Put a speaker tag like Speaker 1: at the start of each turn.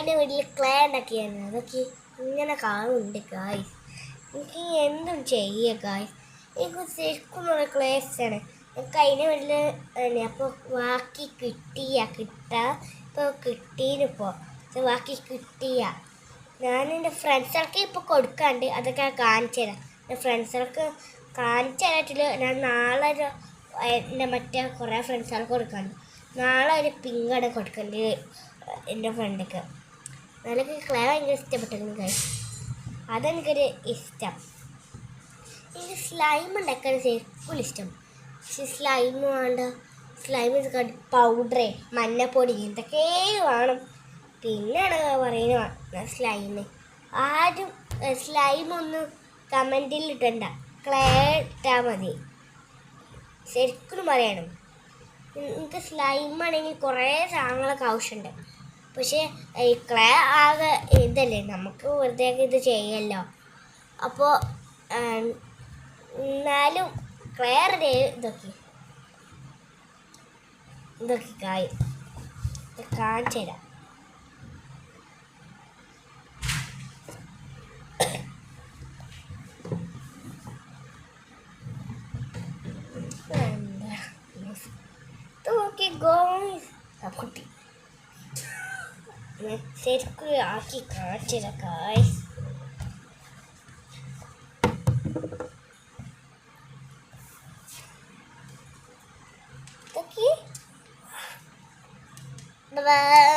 Speaker 1: എൻ്റെ വീട്ടിൽ ക്ലേ ഉണ്ടാക്കിയായിരുന്നു. അതൊക്കെ ഇങ്ങനെ കാണുന്നുണ്ട് ഗായ്സ്. എനിക്ക് എന്തും ചെയ്യുക ഗായ്സ്. എനിക്ക് ശരിക്കും ക്ലേ ഇഷ്ടമാണ്. എനിക്ക് അതിൻ്റെ വീട്ടിൽ അപ്പോൾ ബാക്കി ഇപ്പോൾ കിട്ടീനിപ്പോൾ ബാക്കി കിട്ടിയ ഞാൻ എൻ്റെ ഫ്രണ്ട്സുകൾക്ക് ഇപ്പോൾ കൊടുക്കാണ്ട്. അതൊക്കെ കാണിച്ചു തരാം. എൻ്റെ ഫ്രണ്ട്സുകൾക്ക് കാണിച്ചു തരാറ്റില്ല. ഞാൻ നാളെ എൻ്റെ മറ്റേ കുറേ ഫ്രണ്ട്സുകൾക്ക് കൊടുക്കാണ്ട്. നാളെ ഒരു പിങ്കാണ് കൊടുക്കേണ്ടത് എൻ്റെ ഫ്രണ്ടിക്ക്. എനിക്ക് ക്ലേ ഭയങ്കര ഇഷ്ടപ്പെട്ടു ഗൈസ്. അതെനിക്കൊരു ഇഷ്ടം. എനിക്ക് സ്ലൈം ഉണ്ടാക്കാൻ ശരിക്കും ഇഷ്ടം. പക്ഷെ സ്ലൈം വേണ്ട. സ്ലൈം പൗഡറ്, മഞ്ഞപ്പൊടി എന്തൊക്കെ വേണം. പിന്നെയാണ് പറയുന്നത് സ്ലൈം. ആരും സ്ലൈമൊന്നും കമൻറ്റിൽ ഇട്ടണ്ട, ക്ലേ ഇട്ടാൽ മതി. ശരിക്കും പറയണം. എനിക്ക് സ്ലൈമാണെങ്കിൽ കുറേ സാധനങ്ങളൊക്കെ ആവശ്യമുണ്ട്. പക്ഷേ ഈ ക്ലേ ആകെ ഇതല്ലേ, നമുക്ക് വെറുതെ ഇത് ചെയ്യല്ലോ. അപ്പോൾ എന്നാലും ക്ലേ ഇതൊക്കെ കാണിച്ചു തരാം. കുട്ടി ശരിക്കും ആക്കി കാണിച്ചു തരാം ഗായ്സ്. Bye.